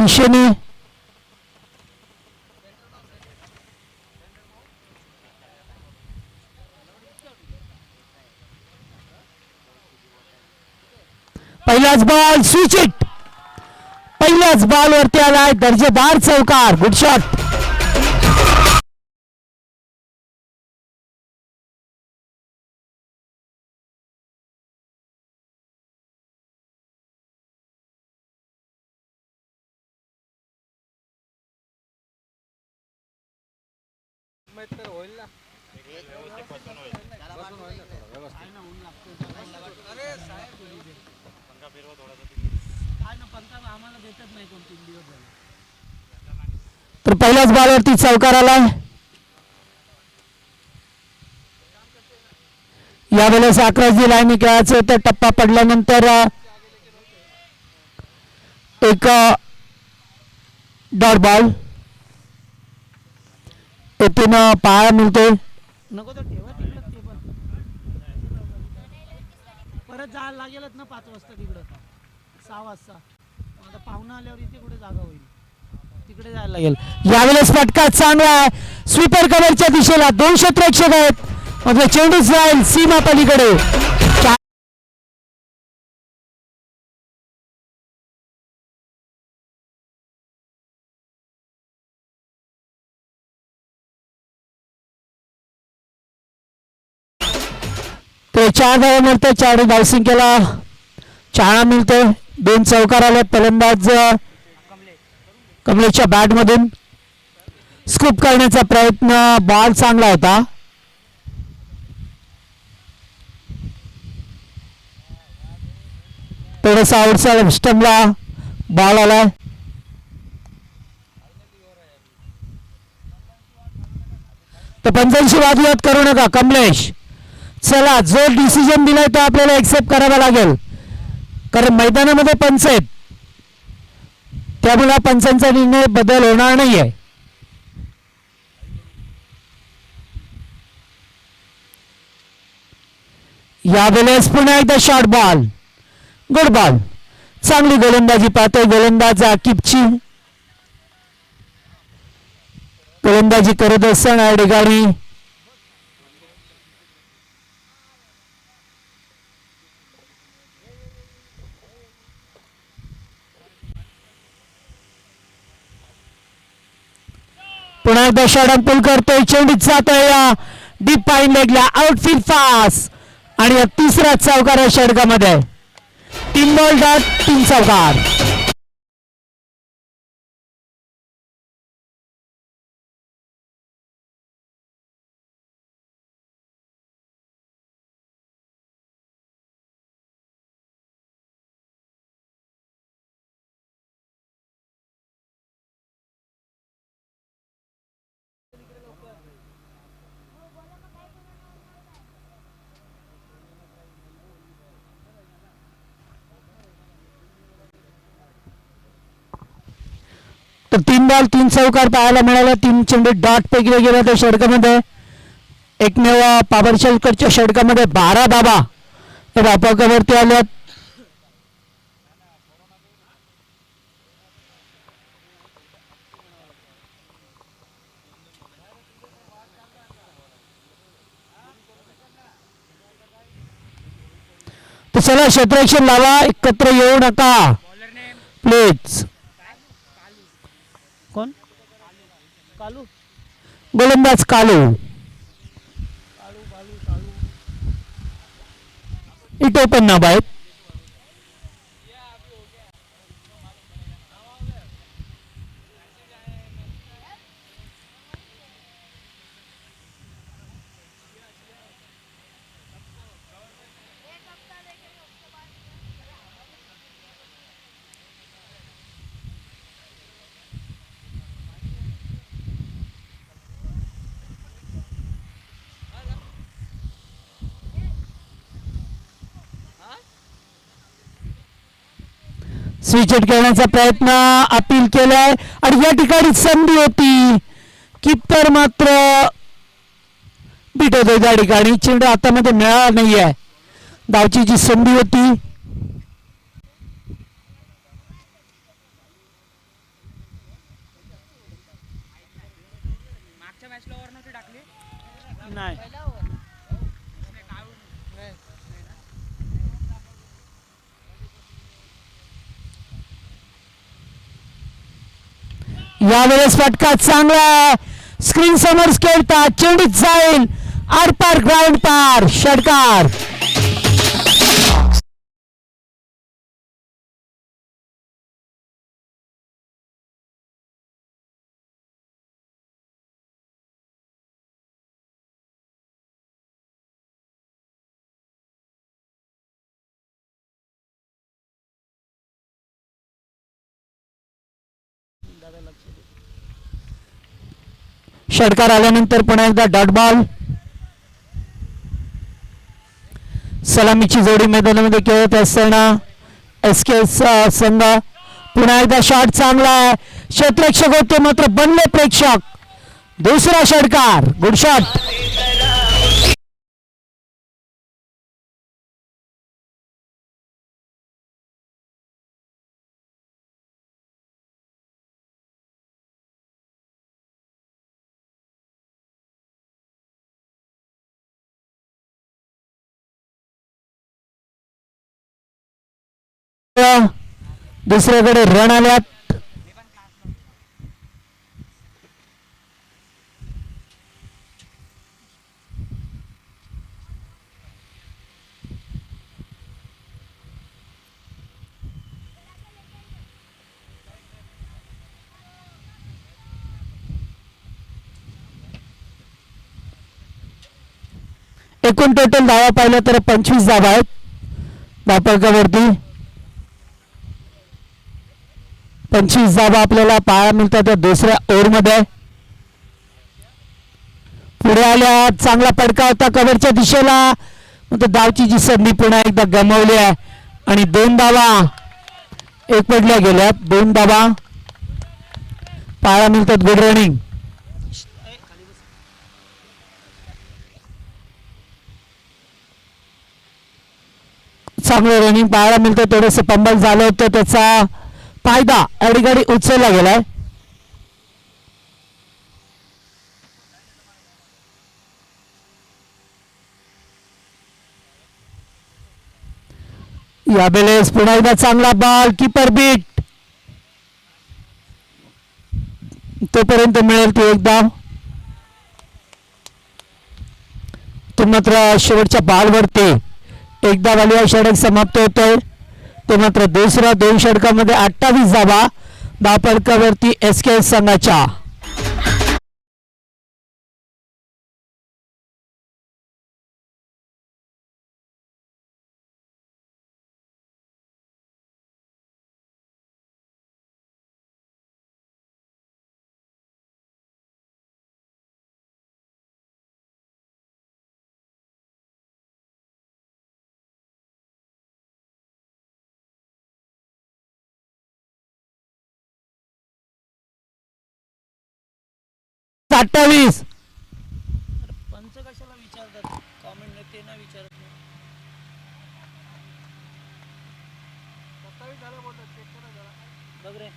दिशेने पहिलाच ball switch it. पहिल्याच बॉल वरती आलाय दर्जेदार चौकार. Good shot. तर पहिल्याच बॉलवरती चौकार आलाय. यावेळेस 11 लाईन खेळायचं तर टप्पा पडल्यानंतर एक डॉट बॉल येथून पाहायला मिळते. नको तर ठेवा तिकडं ते पण परत जायला लागेलच ना 5 वाजता तिकडं 6 वाजता. आता पाहुणा आल्यावर इथे कुठे जागा होईल तिकडे जायला लागेल. यावेळेस फटका चांगला आहे. स्वीपर कव्हरच्या दिशेला 2 क्षेत्ररक्षक आहेत. म्हणजे चेंडू जाईल सीमा पलीकडे. ते 4 धावा मिळते. 4 धावसंख्येला चाळा मिळते. 2 चौकार आले. फलंदाज कमलेशच्या बॅट मधून स्कूप करण्याचा प्रयत्न. बॉल चांगला होता. थोडासा आउटसाइड स्टंपला बॉल आलाय. तर पंचांशी वादविवाद करू नका कमलेश. चला जो डिसिजन दिलाय तो आपल्याला एक्सेप्ट करावा लागेल कारण मैदानामध्ये पंच आहेत. त्यामुळे पंचांचा निर्णय बदल होणार नाहीये. यावेळेस पुन्हा एकदा शॉर्ट बॉल. Good ball. चांगली गोलंदाजी पाहतोय गोलंदाज आकिबची. गोलंदाजी करत असताना या ठिकाणी पुन्हा एकदा शॉर्ट पुल करतोय. चेंडू जातोय या डीप पाईन लेगला. आउटफील्ड फास्ट आणि तिसरा चौकार या षटकामध्ये. 3 बॉल डॉट 3 चौकार. तर 3 बॉल 3 चौकार पाहायला मिळाला. 3 चेंडू डॉट पैकी गेला त्या षटकामध्ये. एकमेव पाबरशेलकरच्या षटकामध्ये 12 धावा धापाकावरती आल्यात. तर चला क्षेत्ररक्षण लावा. एकत्र येऊ नका प्लीज. कोण कालू गोलंदाज कालू. इट ओपन ना बाय. स्विच हिट करण्याचा प्रयत्न अपील केलाय आणि या ठिकाणी संधी होती. कीपर मात्र बीट होतोय त्या ठिकाणी. चेंडू हातामध्ये मिळाला नाहीये. धावची जी संधी होती नाही. यावेळेस फटका चांगला स्क्रीन समोर खेळतात चेंडूत जाईल आरपार ग्राउंड पार षटकार. षटकार आल्यानंतर पुन्हा एकदा डॉट बॉल. सलामीची जोडी मैदानामध्ये खेळत असताना एसके संघ. पुन्हा एकदा शॉट चांगला क्षेत्ररक्षक होते मात्र बनले प्रेक्षक. दुसरा षटकार गुड शॉट. दुसऱ्याकडे रन आल्यात. एकूण टोटल धावा पाहिलं तर 25 धावा आहेत धापळकावरती. 25 धावा आपल्याला पाहायला मिळतात त्या दुसऱ्या ओव्हरमध्ये. पुढे आल्या चांगला फटका होता कव्हरच्या दिशेला. धावची जी संधी पुन्हा एकदा गमावली आहे आणि 2 धावा एक पडल्या गेल्यात. 2 धावा पाहायला मिळतात. Good running. चांगलं रनिंग पाहायला मिळतं. थोडंसं पंबल झालं होतं त्याचा फायदा अडीगाडी उचलला गेलाय. यावेळेस पुन्हा एकदा चांगला बॉल कीपर बीट. तोपर्यंत मिळेल ती एकदा. तो मात्र शेवटच्या बॉलवरती एकदा वाली षटक समाप्त होतोय. ते मात्र दुसऱ्या 2 षटकामध्ये 28 धावा धापळकावरती एसके संघाच्या. अठ्ठावीस. पंच कशाला विचारतात कॉमेंट ते ना विचारत नाही. 27 झालं बोलतात चेक करा जरा. बघ रे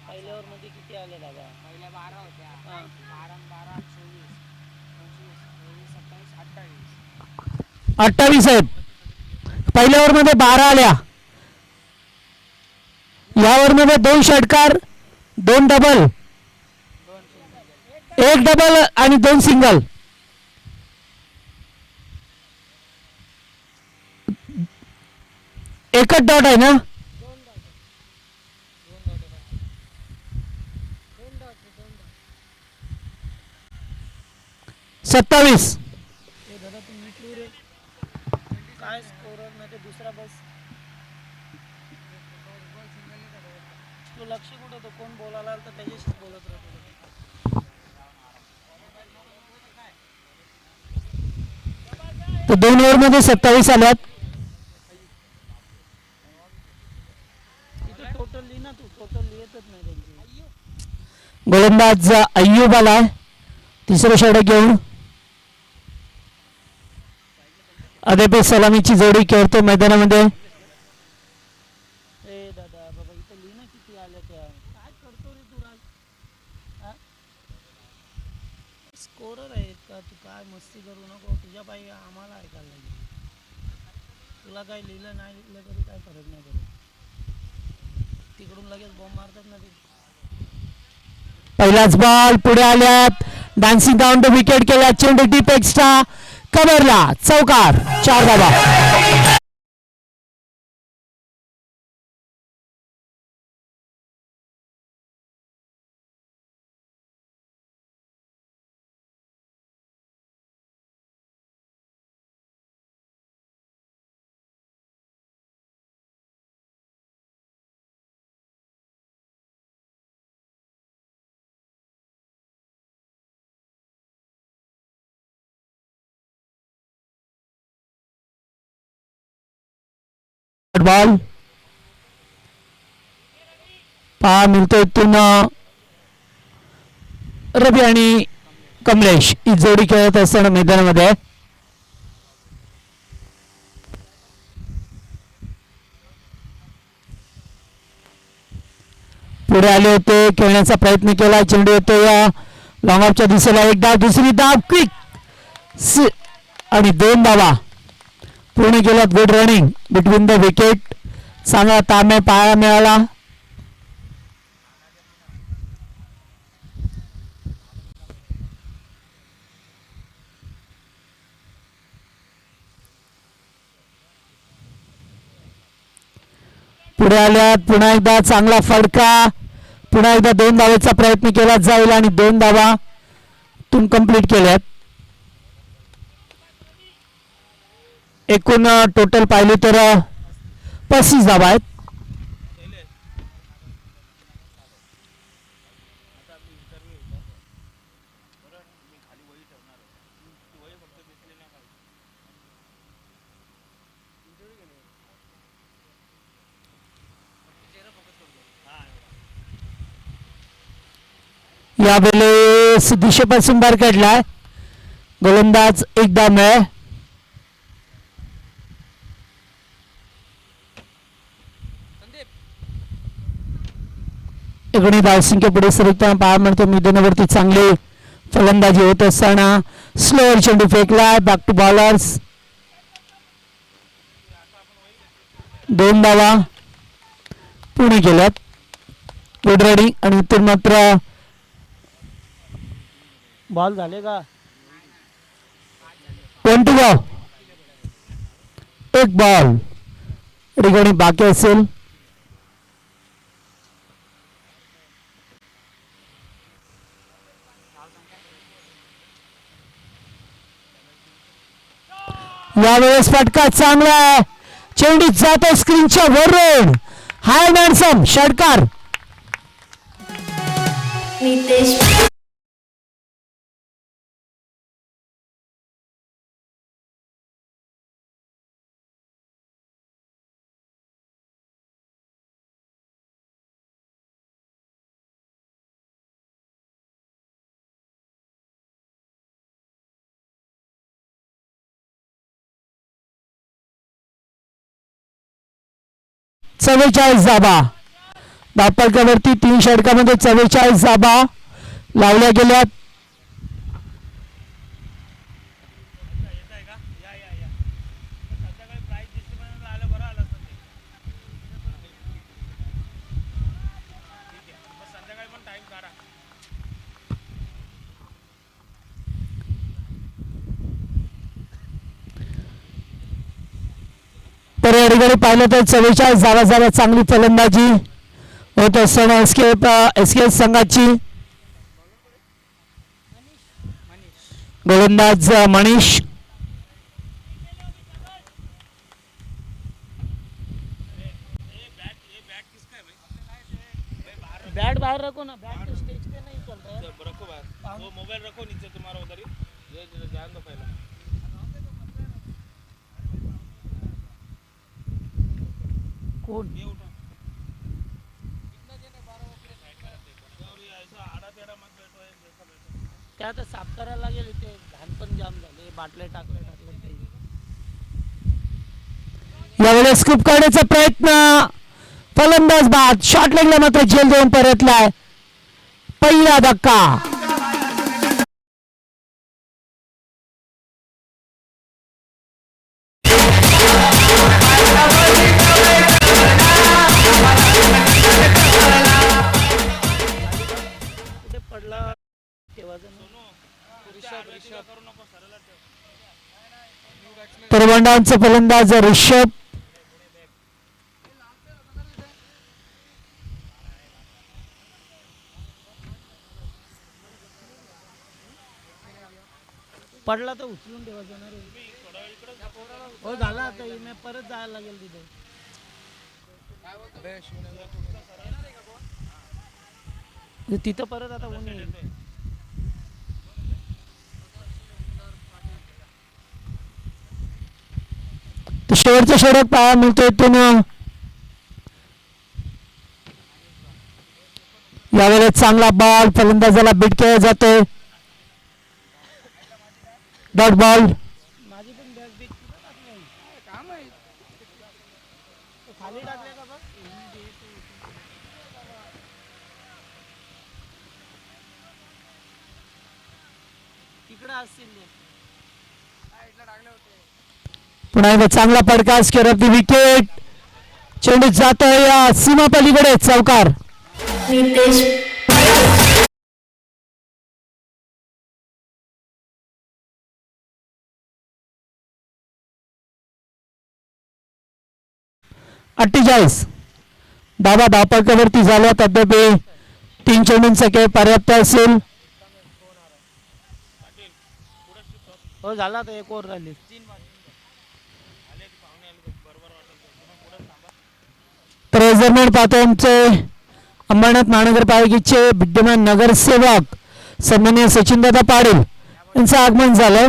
पहिल्या ओव्हर मध्ये किती आले दादा? पहिल्या 12 होत्या. 12 12 24 25 26 27 28. 28 आहेत. पहिल्या ओव्हर मध्ये 12 आल्या. या ओव्हर मध्ये 2 षटकार 2 डबल 1 डबल आणि 2 सिंगल. एकच डॉट आहे ना. 27. काय स्कोरर नाही ते दुसरा बस. तू लक्ष कुठं होतं कोण बोलायला आलं तर त्याच्याशीच बोलत राहतो. तर 2 ओव्हर मध्ये 27 आल्यात. तिथे टोटल लिही ना तू. टोटल लिहितच नाही त्यांची. गोलंदाज अय्यूब आलाय तिसरं षटक घेऊन. अदेबे सलामीची जोडी खेळतो मैदानामध्ये. ए दादा बाबा इथे लिहिणं किती आल्या त्या काय करतो रे तू राज स्कोरर आहेत का तू काय मस्ती करू नको तुझ्या पायी आम्हाला ऐकायला लागेल तुला काय लिहिलं नाही लिहिलं तरी काय फरक नाही पडत तिकडून लगेच बॉम्ब मारतात ना ते पहिलाच बॉल पुढे आल्यात डान्सिंग डाऊन द विकेट केल्या चेंडू डीप एक्स्ट्रा कव्हरला चौकार 4 धावा बॉल पहा मिळतोय इथून रवी आणि कमलेश ही जोडी खेळत असताना मैदानामध्ये पुढे आले होते खेळण्याचा प्रयत्न केला चेंडू येतो या लॉंग ऑफच्या दिशेला एक डाव दुसरी डाव क्विक आणि 2 धावा पूर्ण केल्यात good running between the wicket चांगला तामे पाहायला मिळाला पुढे आल्यात पुन्हा एकदा चांगला फडका पुन्हा एकदा 2 धावेचा प्रयत्न केला जाईल आणि 2 धावा तुम कंप्लीट केल्यात एकूण टोटल पाहिली तर 35 धावा आहेत यावेळेस दिशेपासून बाहेर काढलाय गोलंदाज एकदा मिळ इकडे धावसंख्या पुढे सरकताना पाहायला मिळतो मैदानावरती चांगली फलंदाजी होत असताना स्लोअर चेंडू फेकलाय बॅक टू बॉलर्स 2 धावा पूर्ण केल्यात गुड रनिंग आणि इथून मात्र बॉल झाले का 1 टू गो एक बॉल रिकॉर्डिंग बाकी असेल यावेळेस फटका चांगला आहे चेंडू जातो स्क्रीनच्या वरून हाय हँडसम षटकार नितेश चव्वेचाळीस धाबा बापडकावरती 3 षटकामध्ये 44 धाबा लावल्या गेल्यात तर या ठिकाणी पाहिलं तर 44 धावा चांगली फलंदाजी होत असताना एसके संघाची गोलंदाज मनीष बैट बाहर रखो ना बैट तो स्टेज पे नहीं चल रहा है रखो बाहर वो मोबाइल रखो नीचे तुम्हारा उधर ही ये ध्यान दो पहले कौन ये उठा कितना जने 12 और ये ऐसा आड़ा टेढ़ा मत बैठो एक जैसा बैठो ते आता साफ करायला लागेल इथे घाण पण जाम झाले बाटले टाकले यावेळेस स्कूप करण्याचा प्रयत्न फलंदाज बाद. शॉर्ट लेगला मात्र झेल देऊन परतलाय. पहिला धक्का. कुठे पडला ठेवायचं नाही. करू नको सरळ ठेव. परवंडांचा फलंदाज ऋषभ. पडला तर उचलून ठेवायचं ना रे. हो झाला आता मी परत जायला लागेल तिथे. तिथं परत आता ऊन येईल. तर शेवटचा षटक पाहायला मिळतोय इथून. यावेळेस चांगला बॉल फलंदाजाला बीट केला जातोय. Dot ball. माझी पण बॅग बीक काम आहे. खाली टाकले का बघ. तिकडे असतील ते. पुन्हा एकदा चांगला फटकास करत विकेट. चेंडू जातोय या सीमा पलीकडे चौकार. नितेश 48. दादा धावपळकावरती झाल्या. तद्यपि 3 चेंडूंचा खेळ पर्याप्त असेल. हो झाला तर एक ओव्हर राहिली. तर या दरम्यान पाहतो आमचे अंबरनाथ महानगरपालिकेचे विद्यमान नगरसेवक सन्माननीय सचिनदादा पाटील यांचं आगमन झालंय.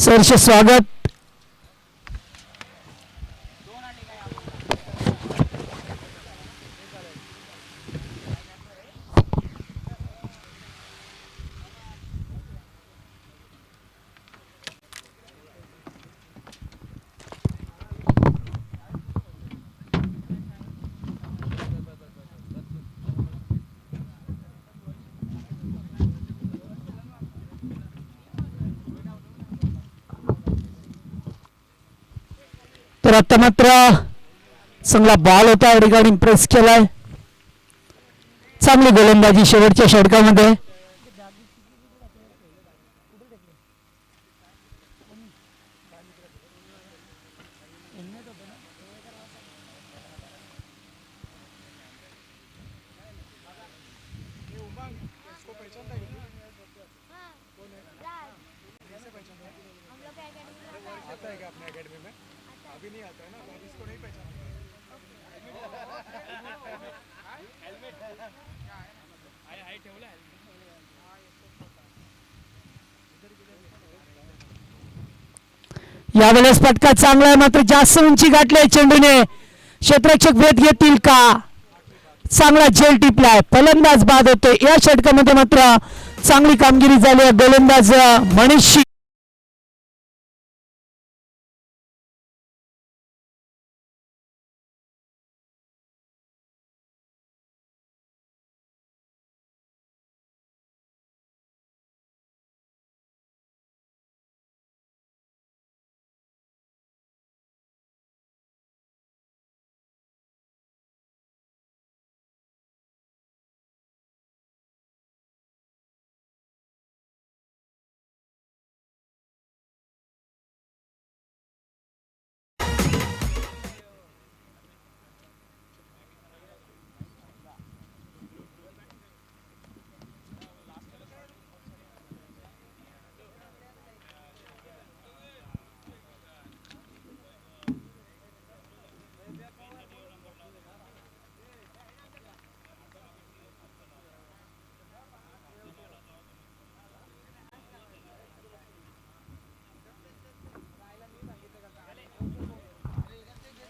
सहर्ष स्वागत. तर आता मात्र चांगला बॉल होता या ठिकाणी इम्प्रेस केलाय. चांगली गोलंदाजी शेवटच्या षटकामध्ये. यावेळेस फटका चांगला आहे मात्र जास्त उंची गाठली आहे चेंडूने. क्षेत्ररक्षक भेद घेतील का. चांगला झेल टिपलाय. फलंदाज बाद होते. या षटकामध्ये मात्र चांगली कामगिरी झाली आहे गोलंदाज मनीष.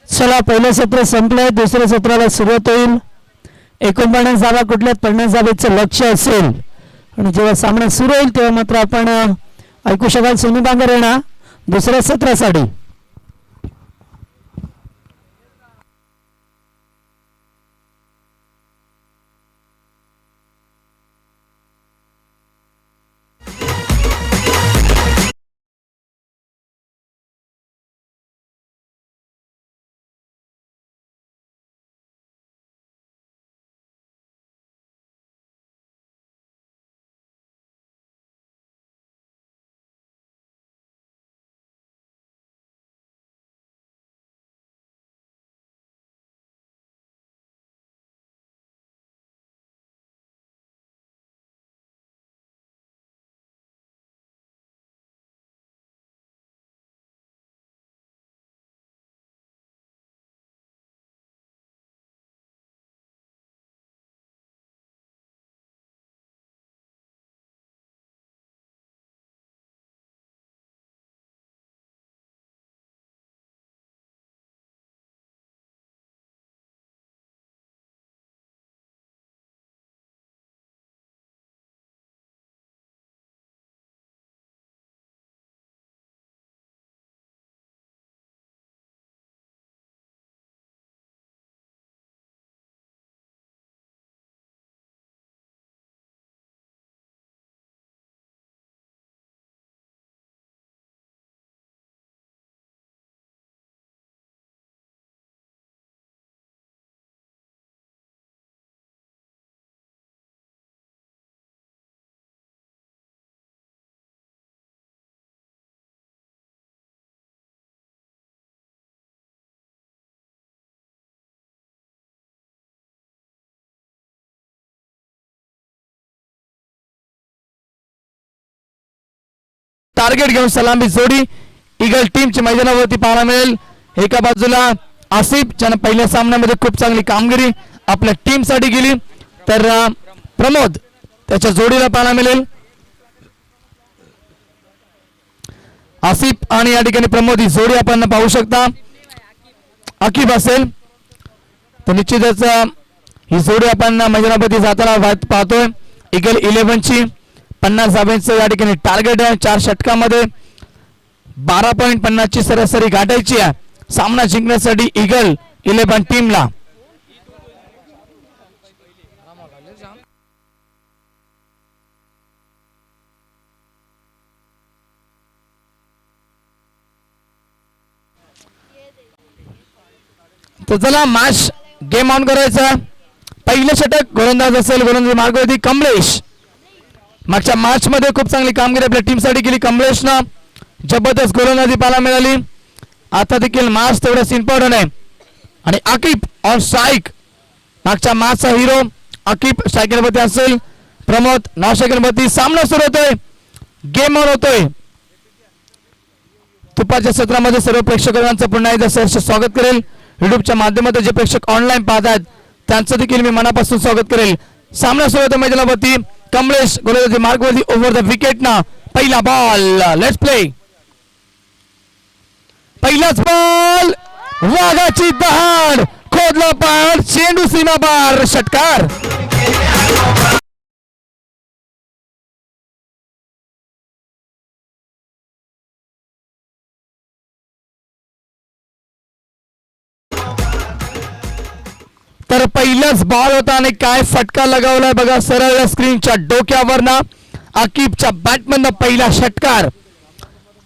चला पहिलं सत्र संपलंय. दुसऱ्या सत्राला सुरुवात होईल. 49 धावा कुठल्या 50 धावेचं लक्ष असेल आणि जेव्हा सामना सुरू होईल तेव्हा मात्र आपण ऐकू शकाल सोनी बांगर दुसऱ्या सत्रासाठी. टार्गेट घेऊन सलामी जोडी ईगल टीमची मैदानावरती पाहायला मिळेल. एका बाजूला आसिफ ज्यानं पहिल्या सामन्यामध्ये खूप चांगली कामगिरी आपल्या टीम साठी केली, तर प्रमोद त्याच्या जोडीला पाहायला मिळेल. आसिफ आणि या ठिकाणी प्रमोद ही जोडी आपण पाहू शकता. आकिब असेल तर निश्चितच ही जोडी आपण मैदानावरती जाताना पाहतोय. ईगल 11ची 50 धाब्यांचं या ठिकाणी टार्गेट आहे. 4 षटकामध्ये 12.50 ची सरासरी गाठायची आहे सामना जिंकण्यासाठी ईगल 11 टीमला. तर चला मॅच गेम ऑन करायचा. पहिलं षटक गोलंदाज असेल, गोलंदाज मार्गवरती कमलेश. मागच्या मॅच मध्ये खूप चांगली कामगिरी आपल्या टीम साठी केली कमलेशनं. जबरदस्त गोलंदाजी पाहायला मिळाली. आता देखील मॅच तेवढंच इम्पॉर्टंट आहे. आणि आकिब ऑन स्ट्राईक, मागच्या मॅचचा हिरो आकिब स्ट्रायकरवरती असेल. प्रमोद नॉन स्ट्रायकरवरती. सामना सुरू होतोय, गेम ऑन होतोय. तुपाच्या सत्रामध्ये सर्व प्रेक्षकांचं पुन्हा एकदा सहर्ष स्वागत करेल. युट्यूबच्या माध्यमातून जे प्रेक्षक ऑनलाईन पाहतात त्यांचं देखील मी मनापासून स्वागत करेल. सामना सुरू होतो मैदानावरती. कमलेश गोलंदाजी मार्गवरती ओव्हर द विकेट ना. पहिला बॉल, लेट्स प्ले. पहिलाच बॉल, वाघाची दहाड, खोदला पार, चेंडू सीमा पार, षटकार. तर पहिलाच बॉल होता आणि काय फटका लगावलाय बघा सरळ स्क्रीनच्या डोक्यावरना. आकिबच्या बॅटमधनं पहिला षटकार.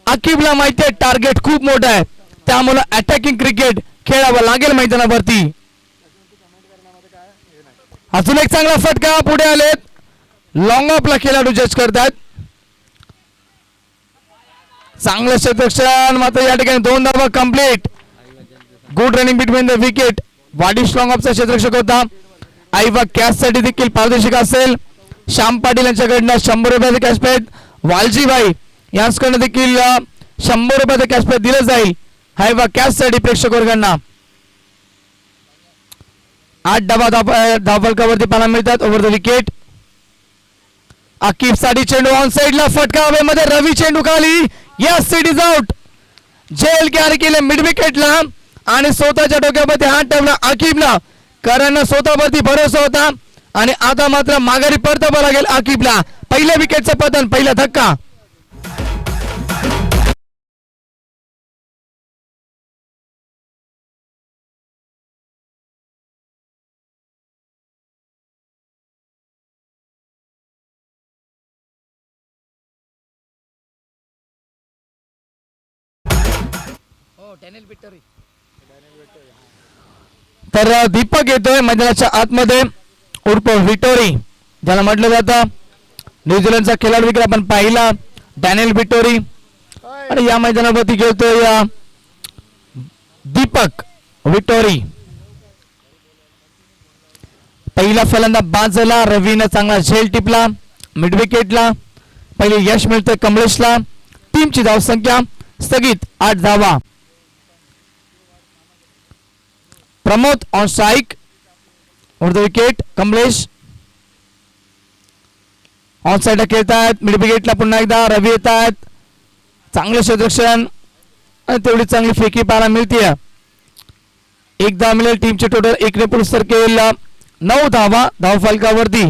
आकिबला माहिती आहे टार्गेट खूप मोठं आहे, त्यामुळे अटॅकिंग क्रिकेट खेळावं लागेल मैदानावरती. अजून एक चांगला फटका. पुढे आलेत लॉंग ऑफला खेळाडू जज करतात. चांगलं क्षेत्ररक्षण, मात्र या ठिकाणी 2 धावा complete. Good running between the wicket. वाडिश लॉंग ऑफचा क्षेत्ररक्षक होता. आईवा कॅच साठी देखील पारदर्शक असेल. श्याम पाटील यांच्याकडनं 100 रुपयाचं कॅशपॅक. वालजीभाई यांच्याकडनं देखील 100 रुपयाचं कॅशपॅक दिलं जाईल हायवा कॅच साठी प्रेक्षक वर्गांना. 8 धावफलकावरती पाहायला मिळतात ओव्हर द विकेट. आकिब साठी चेंडू ऑन साइडला, फटका हवेमध्ये. रवी चेंडू खाली. Yes, it is out. जेल कॅरी केले मिड विकेटला आणि स्वतःच्या डोक्यावरती हात ठेवला आकिबला, कारण स्वतःवरती भरोसा होता. आणि आता मात्र माघारी परतावं लागेल आकिबला. पहिल्या विकेटचं पतन, पहिला धक्का. तर दीपक येतोय मैदानाच्या आतमध्ये उर्फ विटोरी ज्याला म्हटलं जातं. न्यूझीलंडचा खेळाडू विकेट आपण पाहिला डॅनियल विटोरी, आणि या मैदानावरती खेळतोय दीपक विटोरी. पहिला फलंदाज बाद झाला. रवीनं चांगला झेल टिपला मिड विकेटला. पहिले यश मिळतंय कमलेशला. टीमची धावसंख्या स्थगित 8 धावा. Pramod on strike over the wicket. Kamlesh on साइडला खेळतात. मिड विकेटला पुन्हा एकदा रवी येत आहेत. चांगलं क्षेत्ररक्षण आणि तेवढी चांगली फेकी पाहायला मिळते. 1 धाव मिळेल. टीमचे टोटल 1 ने पुरुष केल 9 धावा धावफलकावरती.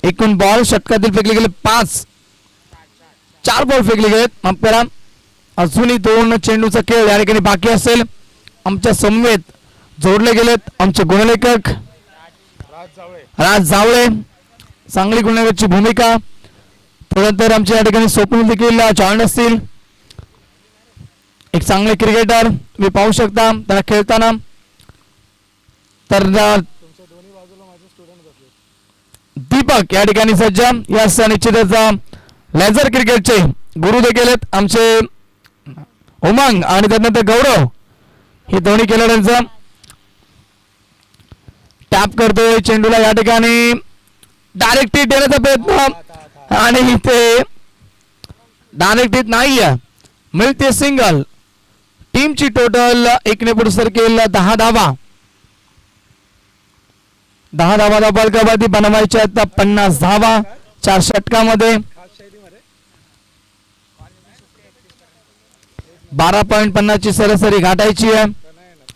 एकूण बॉल षटकातील फेकले गेले 4 बॉल फेकले गेलेत. माफ करा, अजूनही 2 चेंडूचा खेळ या ठिकाणी बाकी असेल. आमच्या समवेत जोडले गेलेत आमचे गुणलेखक राज जावळे. चांगली गुणलेखकाची भूमिका. त्यानंतर आमच्या या ठिकाणी स्वप्न देखील जॉईन असतील. एक चांगले क्रिकेटर मी पाहू शकता त्यांना खेळताना. तर दीपक या ठिकाणी सज्ज. यस, निश्चितच लेझर क्रिकेटचे गुरु देखील आहेत आमचे उमंग आणि त्यानंतर गौरव. हे दोन्ही खेळाडूंचा टॅप करतोय चेंडूला. या ठिकाणी डायरेक्ट हिट देण्याचा प्रयत्न आणि इथे डायरेक्ट हिट नाहीये, मिळते सिंगल. टीमची टोटल एकने पुढे सरकेल 10 धावा. 10 धावा बलकाबादी बनवायच्या आहेत 50 धावा 4 षटकामध्ये. 12.50 ची सरासरी गाठायची आहे.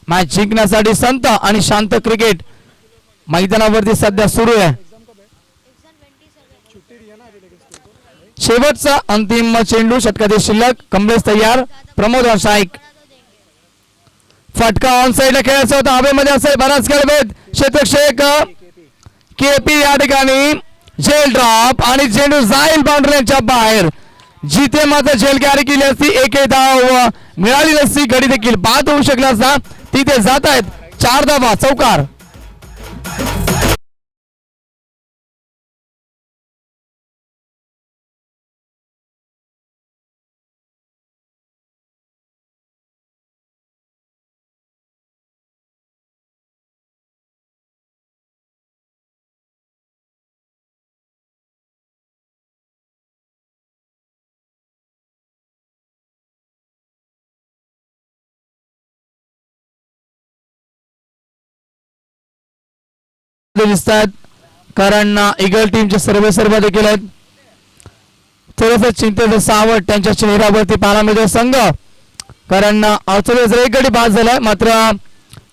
मॅच जिंकण्यासाठी संत आणि शांत क्रिकेट मैदानावरती सध्या सुरू आहे. शेवटचा अंतिम चेंडू षटकातील शिल्लक. कमलेश तयार, प्रमोद ऑन स्ट्राईक. फटका ऑन साईडला खेळायचा होता, हवेमध्ये असेल बराच खेळवेद. क्षेत्रक्षक केपी या ठिकाणी झेल ड्रॉप आणि चेंडू जाईल बाउंड्रीच्या बाहेर. जिथे मात्र झेल कॅरी केली असती, एक धाव मिळाली नसती, गडी देखील बाद होऊ शकला असता. तिथे जात आहेत 4 धावा, चौकार. दिसतात कारण ईगल टीमचे सर्व देखील आहेत. थोडंसं चिंतेचं सावट त्यांच्या चेहऱ्यावरती पाहायला मिळतो संघ, कारण अडचणीचा एक गडी बाद झालाय. मात्र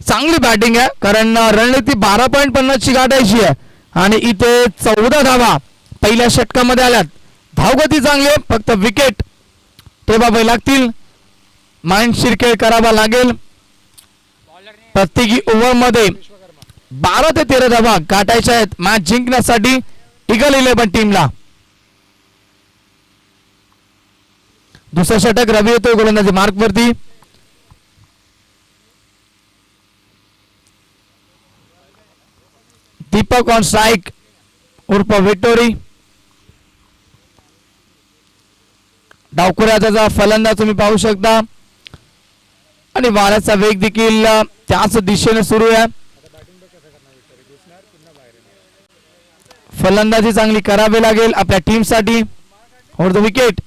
चांगली बॅटिंग आहे, कारण रणनीती 12.50 ची गाठायची आहे आणि इथे 14 धावा पहिल्या षटकामध्ये आल्यात. धावगती चांगली आहे, फक्त विकेट ठेवावे लागतील. माइंडशीर खेळ करावा लागेल. प्रत्येकी ओव्हरमध्ये 12 ते 13 धावा गाठायच्या आहेत मॅच जिंकण्यासाठी ईगल 11 टीमला. दुसरा षटक रवी येतोय गोलंदाजी मार्क वरती. दीपक ऑन स्ट्राईक उर्फ विक्टोरी. डावखुऱ्याचा फलंदाज तुम्ही पाहू शकता आणि वाऱ्याचा वेग देखील त्याच दिशेने सुरू आहे. फलंदाजी चांगली करावी लागेल आपल्या टीमसाठी. और विकेट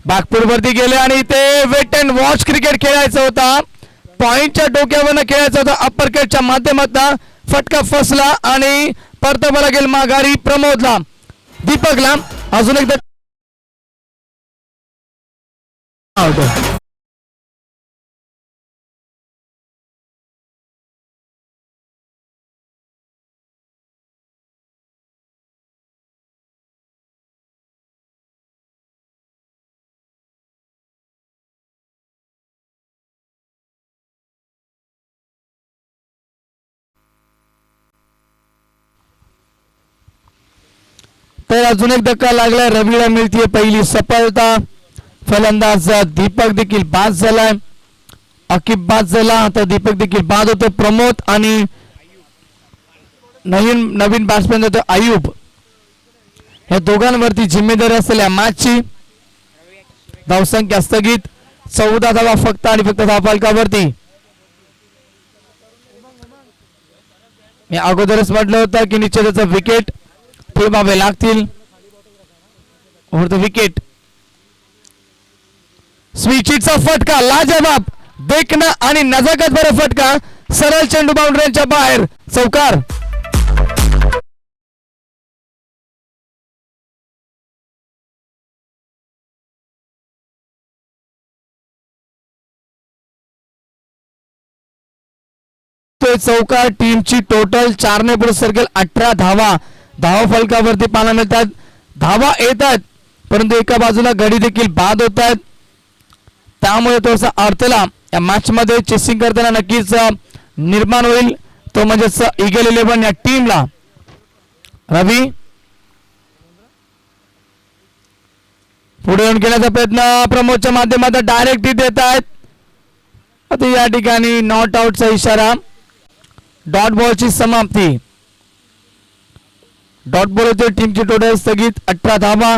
बागपूर वरती गेले आणि ते वेट अँड वॉच क्रिकेट खेळायचं होता. पॉइंटच्या डोक्यावरनं खेळायचं होतं. अप्पर कटच्या माध्यमातून फटका फसला आणि परतावा लागेल माघारी प्रमोदला. दीपकला अजून एकदा तर अजून एक धक्का लागलाय. रवीला मिळतीये पहिली सफलता. फलंदाज दीपक देखील बाद झालाय. अकिब बाद झाला तर दीपक देखील बाद होतो. प्रमोद आणि नवीन बॅट्समॅन होतो आयुब, या दोघांवरती जिम्मेदारी असेल या मॅचची. धावसंख्या स्थगित. 14 धावा फक्त आणि फक्त धावफलकावरती. मी अगोदरच म्हटलं होतं की निश्चितच विकेट ठेवावे लागतील. विकेट स्विचिटचा फटका लाजवाब देखणं आणि नजाकत भर फटका. सरळ चेंडू बाउंड्रीच्या बाहेर, चौकार. चौकार. टीमची टोटल 4 ने पुढे सरकेल 18 धावा धावा फलकावरती पाहायला मिळतात. धावा येतात परंतु एका बाजूला गडी देखील बाद होत आहेत. त्यामुळे थोडासा अडथळा या मॅच मध्ये चेसिंग करताना नक्कीच निर्माण होईल, तो म्हणजेच ईगल 11 या टीमला. रवी पुढे येऊन घेण्याचा प्रयत्न प्रमोदच्या माध्यमातून डायरेक्ट देत आहेत. आता या ठिकाणी नॉट आउटचा इशारा. डॉट बॉलची समाप्ती. डॉट बॉल होते. टीमची टोटल स्थगित 18 धावा.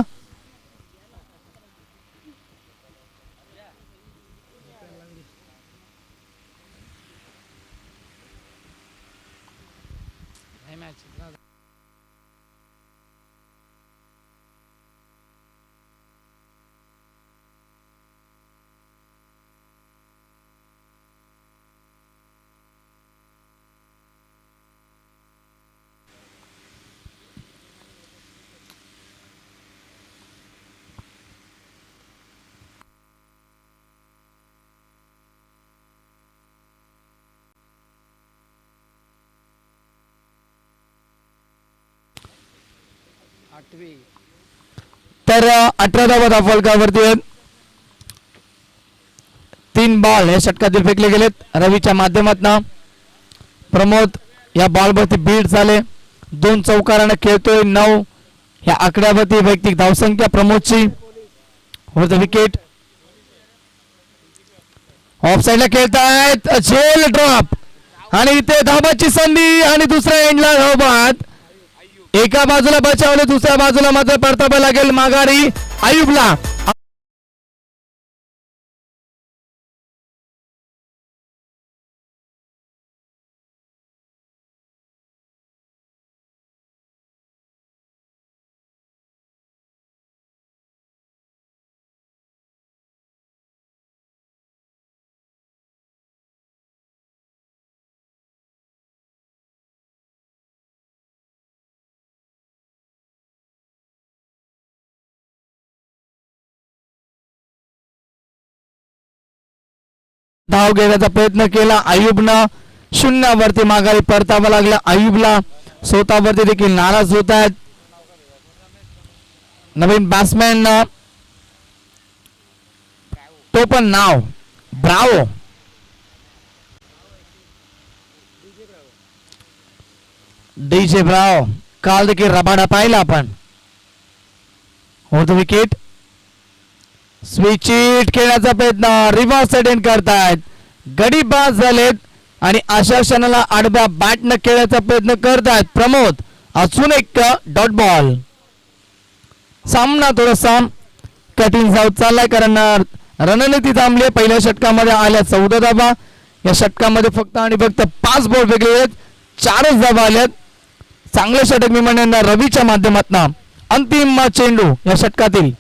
तर 18 धावा फलकावरती आहेत. 3 बॉल या षटकातील फेकले गेलेत रवीच्या माध्यमातून. प्रमोद या बॉलवरती बीट झाले. 2 चौकाराने खेळतोय. 9 या आकड्यावरती वैयक्तिक धावसंख्या प्रमोदची. Were the wicket. ऑफ साइडला खेळतायत. झेल ड्रॉप आणि इथे धाबाची संधी आणि दुसऱ्या एंडला धावबाद. एका बाजूला बचावले, दुसऱ्या बाजूला मात्र परतावा लागेल माघारी आयुबला. धाव घेण्याचा प्रयत्न केला आयुबनं. 0 वरती माघारी परतावा लागला आयुबला. स्वतःवरती देखील नाराज होत आहेत नवीन बॅट्समॅन. तो पण नाव ब्रावो. DJ Bravo. काल देखील रबाडा पाहिला आपण. होत विकेट. स्विच इट खेळण्याचा प्रयत्न. रिव्हर्स अटेंड करतायत. गडी बाद झालेत आणि अशा क्षणाला आडव्या बॅटनं खेळण्याचा प्रयत्न करतायत प्रमोद. अजून एक डॉट बॉल. सामना थोडासा कठीण जाऊन चाललाय कारण रणनीती थांबली. पहिल्या षटकामध्ये आल्या 14 धावा. या षटकामध्ये फक्त आणि फक्त 5 बॉल वेगळे आहेत. 4च धावा आल्यात. चांगले षटक मी म्हणेन रवीच्या माध्यमातून. अंतिम चेंडू या षटकातील.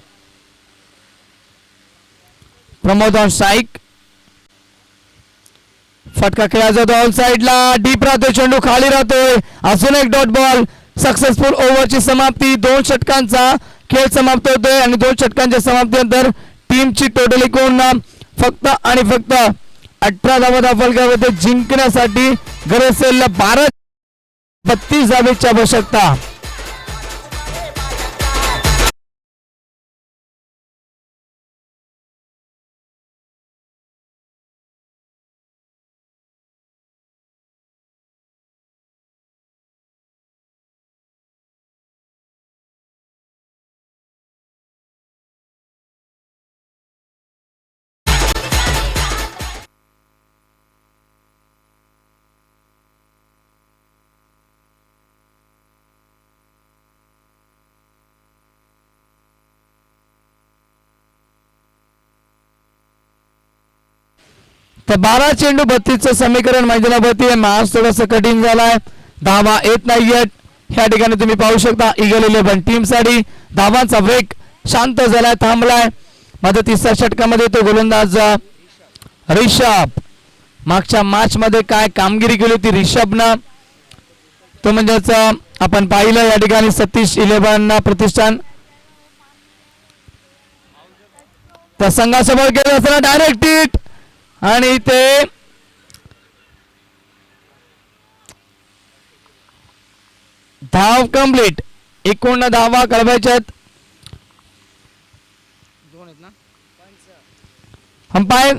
Pramod on strike. फटका खेळला जातो ऑल साइडला. डीप राहतोय चेंडू, खाली राहतोय. अजून एक डॉट बॉल. सक्सेसफुल ओव्हरची समाप्ती. 2 षटकांचा खेळ समाप्त होतोय आणि 2 षटकांच्या समाप्तीनंतर टीमची टोटल एकूण फक्त आणि फक्त 18 धावा फलकावरती जिंकण्यासाठी गरज असेल 32 धावेची आवश्यकता. तर 12 चेंडू 32चं समीकरण मैदानावरती आहे. मॅच थोडंसं कठीण झालाय. धावा येत नाहीयेत. ह्या ठिकाणी तुम्ही पाहू शकता ईगल 11 टीम साठी धावांचा वेग शांत झालाय, थांबलाय. मात्र 3ऱ्या षटकामध्ये तो गोलंदाज रिषभ. मागच्या मॅच मध्ये काय कामगिरी केली होती रिषभनं, तो म्हणजेच आपण पाहिलं या ठिकाणी सतीश 11 प्रतिष्ठान त्या संघासमोर गेले असताना डायरेक्ट हिट आणि ते धाव कंप्लीट. एकूण धावा कळवायच्यात. अंपायर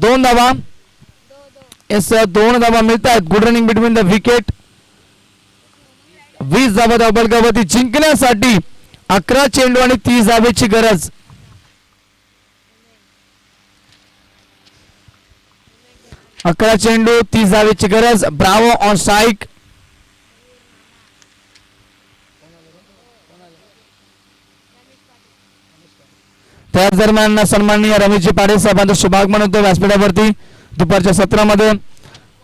2 धावा. येस 2 धावा मिळत आहेत. Good running between the wicket. 20 धावा धावफलकावरती जिंकण्यासाठी 11 चेंडू आणि 30 धावेची गरज. अकरा चेंडू 30 धावेची गरज. Bravo on strike. त्याच दरम्यान सन्माननीय रमेशजी पाटील साहेबांचा शुभागमन होतं व्यासपीठावरती दुपारच्या सत्रामध्ये.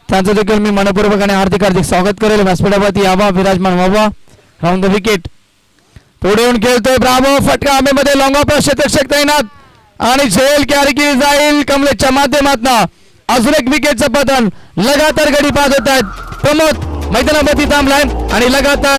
त्यांचं देखील मी मनपूर्वक आणि हार्दिक हार्दिक स्वागत करेल. व्यासपीठावरती यावा, विराजमान व्हावा. Round the wicket. पुढे येऊन खेळतोय ब्रावो. फटका हवेमध्ये लॉंग ऑफ क्षेत्ररक्षक तैनात आणि झेल कॅरी केली जाईल कमलेशच्या माध्यमातून. अजून एक विकेटचं पतन. लगातार गडी बाद होत आहेत. प्रमोद मैदानावरती थांबलाय आणि लगातार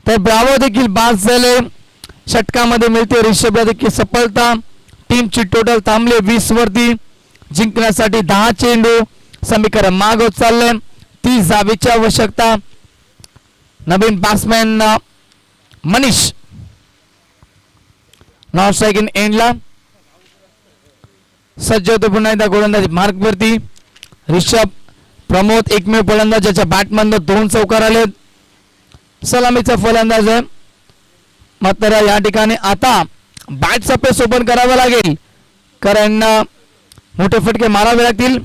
तर ब्रावो देखील बाद झाले. षटकामध्ये मिळते रिषभला देखील सफलता. टीमची टोटल थांबले 20 वरती. जिंकण्यासाठी 10 चेंडू. समीकरण मागं चाललंय. 30 धावेची आवश्यकता. नवीन batsman Manish non striking एंडला सज्ज होतो पुन्हा एकदा गोलंदाजी मार्कवरती. रिषभ प्रमोद एकमेव फलंदाज ज्याच्या बॅटमधनं 2 चौकार आले. सलामीचा फलंदाज आहे. मात्र या ठिकाणी आता बॅटचा पेस ओपन करावा लागेल कारण मोठे फटके मारावे लागतील.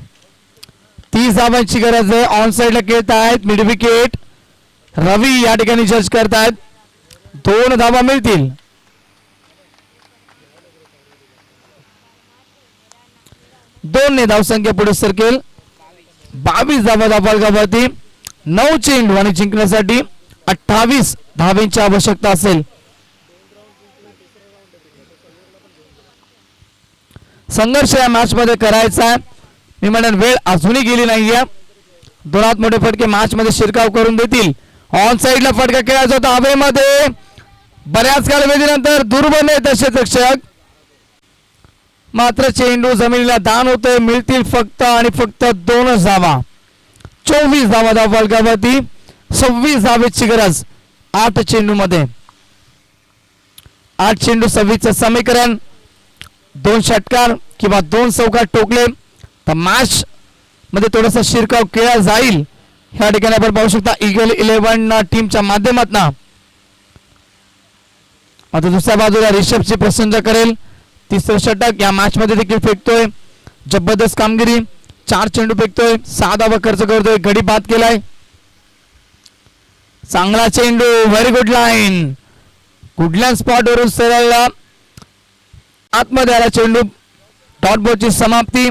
30 धावांची गरज आहे. ऑन साइडला खेळत आहेत. मिड विकेट रवी या ठिकाणी जज करतायत. 2 धावा मिळतील. 2 ने धावसंख्या पुढे सरकेल. 22 धावा धावती. 9 चेंडू आणि जिंकण्यासाठी 28 धावेंची आवश्यकता असेल. संघर्ष या मॅच मध्ये करायचा. मी म्हणेन वेळ अजूनही गेली नाहीये. दोनात मोठे फटके मॅच मध्ये शिरकाव करून देतील. ऑन साइडला फटका खेळायचा होता हवेमध्ये. बऱ्याच कालावधीनंतर दुर्बल आहे क्षेत्ररक्षक. मात्र चेंडू जमिनीला दान होतोय. मिळतील फक्त आणि फक्त 2 धावा. 24 धावा फलकावरती. 26 धावेची गरज 8 चेंडू मध्ये. 8 चेंडू 26चं समीकरण. 2 षटकार किंवा 2 चौकार टोकले तर मॅच मध्ये थोडासा शिरकाव केला जाईल. ह्या ठिकाणी आपण पाहू शकता ईगल 11 टीमच्या माध्यमातून. आता दुसऱ्या बाजूला रिषभची प्रशंसा करेल. 3रं षटक या मॅच मध्ये देखील फेकतोय. जबरदस्त कामगिरी. 4 चेंडू फेकतोय. 6 धावा खर्च करतोय. गडी बाद केलाय. चांगला चेंडू. Very good line. कुठल्या स्पॉट वरून सरळ आतमध्ये आला चेंडू. डॉट बॉलची समाप्ती.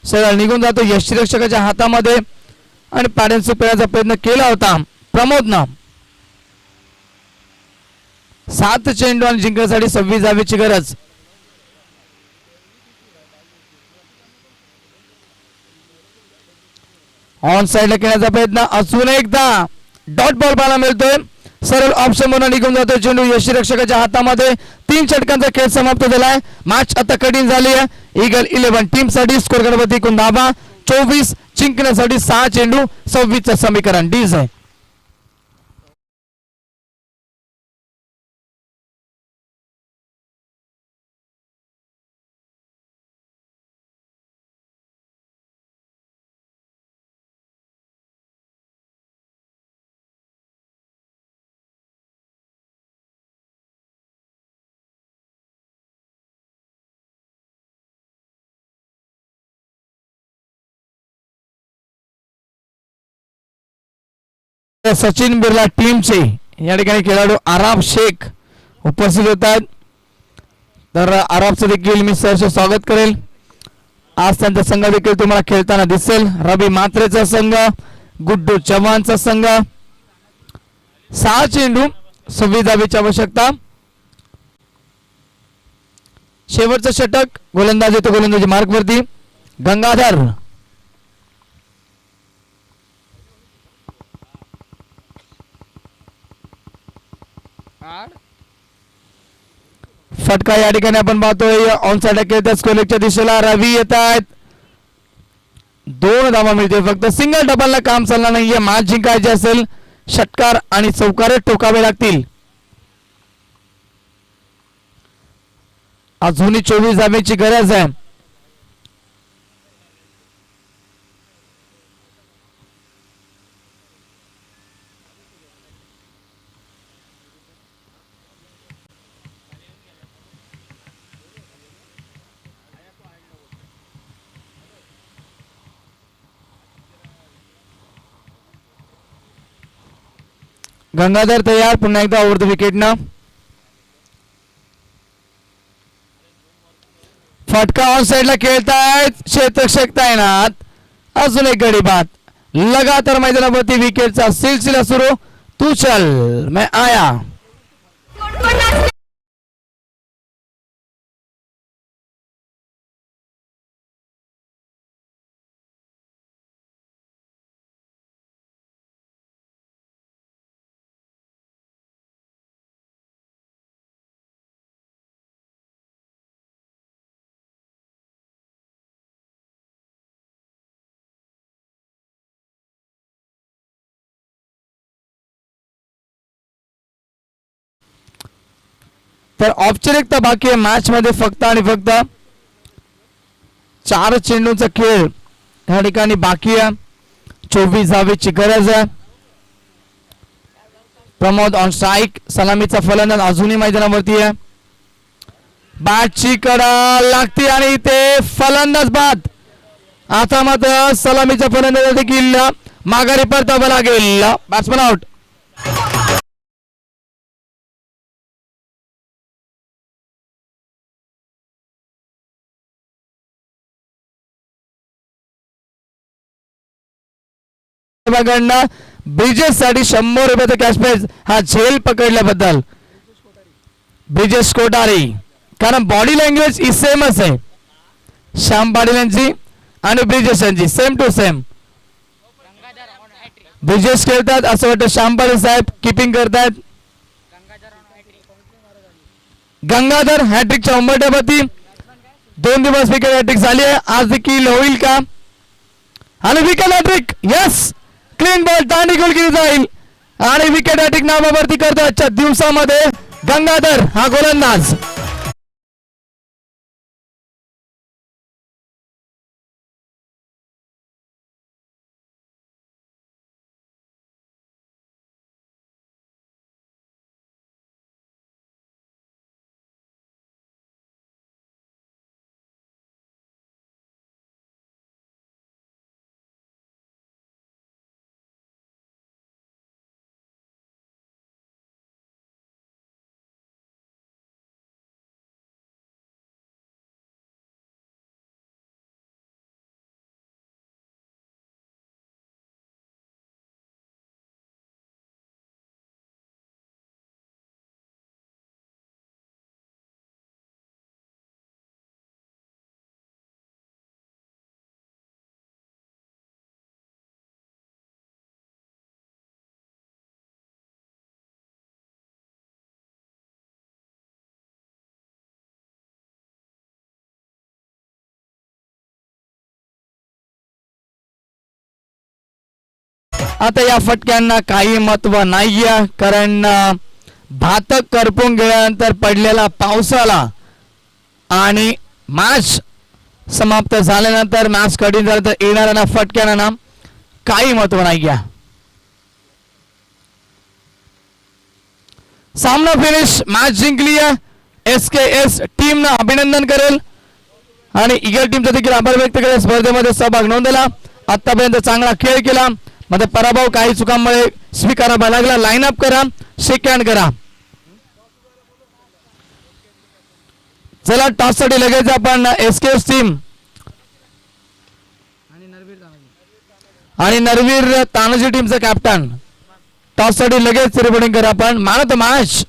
सरळ निघून जातो यष्टीरक्षकाच्या हातामध्ये आणि पॅडन्स पेळाचा प्रयत्न केला होता प्रमोदनं. 7 चेंडू आणि जिंकण्यासाठी 26 धावेची गरज. ऑन साइडला खेळण्याचा प्रयत्न. अजून एकदा डॉट बॉल पाहायला मिळतोय. सरळ ऑप्शन म्हणून निघून जातो चेंडू यष्टीरक्षकाच्या हातामध्ये. 3 षटकांचा खेळ समाप्त झालाय. मॅच आता कठीण झाली आहे. ईगल 11 टीम साठी स्कोर करण्यावरती एकूण धावा 24. जिंकण्यासाठी 6 चेंडू 26चं समीकरण. डीज आहे. सचिन बिर्ला टीमचे या ठिकाणी खेळाडू आराब शेख उपस्थित होत आहेत. तर आराबचं देखील मी सहर्ष स्वागत करेल. आज त्यांचा संघ देखील तुम्हाला खेळताना दिसेल. रवी मात्रेचा संघ, गुड्डू चव्हाणचा संघ. 6 चेंडू 26 धावेची आवश्यकता. शेवटचं षटक. गोलंदाज येतो गोलंदाजी मार्कवरती. गंगाधर फटका या ठिकाणी आपण पाहतोय. ऑन साइड खेळतात स्कोरच्या दिशेला. रवी येत आहेत. 2 धावा मिळते फक्त. सिंगल डबलला काम चालणार नाहीये. मॅच जिंकायची असेल षटकार आणि चौकार टोकावे लागतील. अजूनही 24 धावेची गरज आहे. गंगाधर तयार. पुन्हा एकदा ओव्हर द विकेट ना. फटका ऑन साइडला खेळतायत क्षेत्ररक्षक तैनात. अजून एक गडी बाद. लगातार मैदानावरती विकेटचा सिलसिला सुरू. तू चल मैं आया. तर औपचारिकता बाकी आहे मॅच मध्ये फक्त आणि फक्त 4 चेंडूंचा खेळ या ठिकाणी बाकी आहे. 24 धावेची गरज आहे. Pramod on strike. सलामीचा फलंदाज अजूनही मैदानावरती आहे. बॅटची कडा लागते आणि ते फलंदाज बाद. आता मात्र सलामीच्या फलंदाज देखील माघारी परतावं लागेल. Batsman out. ब्रिजेश साठी 100 रुपयाचा कॅश प्राइज हा झेल पकडल्याबद्दल. ब्रिजेश कोठारी. कारण बॉडी लँग्वेज ही सेमच आहे. श्याम पाटील यांची आणि ब्रिजेश यांची सेम टू सेम. ब्रिजेश खेळतात असं वाटतं श्याम पाटील साहेब किपिंग करतायत. गंगाधर हॅट्रिकच्या उंबरठ्यावरती 2 दिवस विकेट हॅट्रिक झाली आहे. आज देखील होईल का? आणि wicket hat trick. Yes, clean ball दांडी गोल केली जाईल आणि विकेट हॅट्रिक नावावरती करतो आजच्या दिवसामध्ये गंगाधर हा गोलंदाज. आता या फटक्यांना काही महत्व नाहीये कारण भातक करपून गेल्यानंतर पडलेला पावसाला आणि मॅच समाप्त झाल्यानंतर मॅच कठीण झालं तर येणाऱ्या फटक्यांना काही महत्व नाहीये. सामना फिनिश. मॅच जिंकली आहे. SKS टीमनं अभिनंदन करेल आणि ईगल टीमचा देखील आभार व्यक्त करेल. स्पर्धेमध्ये सहभाग नोंदवला. आतापर्यंत चांगला खेळ केला. मध्ये पराभव काही चुकांमुळे स्वीकारावा लागला. लाईन अप करा, शेक हँड करा. चला टॉस साठी लगेच आपण SKS टीम आणि नरवीर तानाजी टीमचा कॅप्टन टॉस साठी लगेच रिपोर्टिंग करा. आपण मॅन ऑफ द मॅच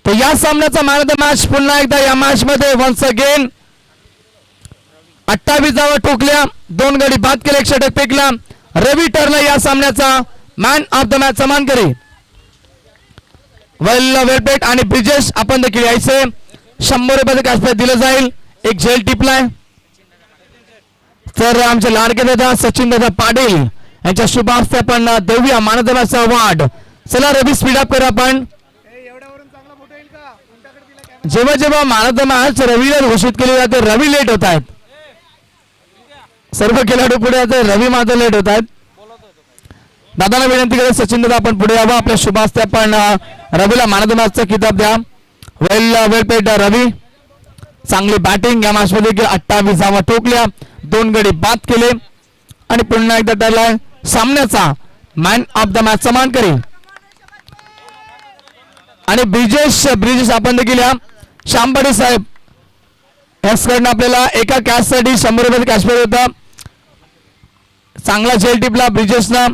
तर या सामन्याचा मॅन ऑफ द मॅच पुन्हा एकदा या मॅच मध्ये वन्स अगेन 28 धावा ठोकल्या, 2 गडी बाद केले, 1 षटक फेकला. रवी ठरला या सामन्याचा मॅन ऑफ द मॅच समान करी. वेलपेट आणि ब्रिजेश आपण देखील यायचे. 100 रुपयाचं कॅश प्राइज दिलं जाईल. एक झेल टिपलाय. तर आमचे लाडके दादा सचिन दादा पाटील यांच्या शुभ हस्ते आपण देऊया मान ऑफ द मॅच अवॉर्ड. चला रवी स्पीड अप करा. आपण जेव्हा जेव्हा मान ऑफ द मॅच रवीला घोषित केली जाते रवी लेट होत आहेत. सर्व खेळाडू पुढे येतात, रवी मात्र लेट होत आहेत. दादाला विनंती करत सचिन दादा आपण पुढे यावं. आपल्या शुभ हस्ते आपण रवीला मान ऑफ द मॅचचा किताब द्या. वेलपेट रवी चांगली बॅटिंग या मॅच मध्ये 28 धावा ठोकल्या, 2 गडी बाद केले आणि पुन्हा एकदा त्याला सामन्याचा मॅन ऑफ द मॅच समान करेल. आणि ब्रिजेश आपण देखील या श्यामपाटी साहेब याकडनं आपल्याला एका कॅच साठी 100 रुपयाचा कॅश प्राइज होता. चांगला झेल टिपला ब्रिजेशना.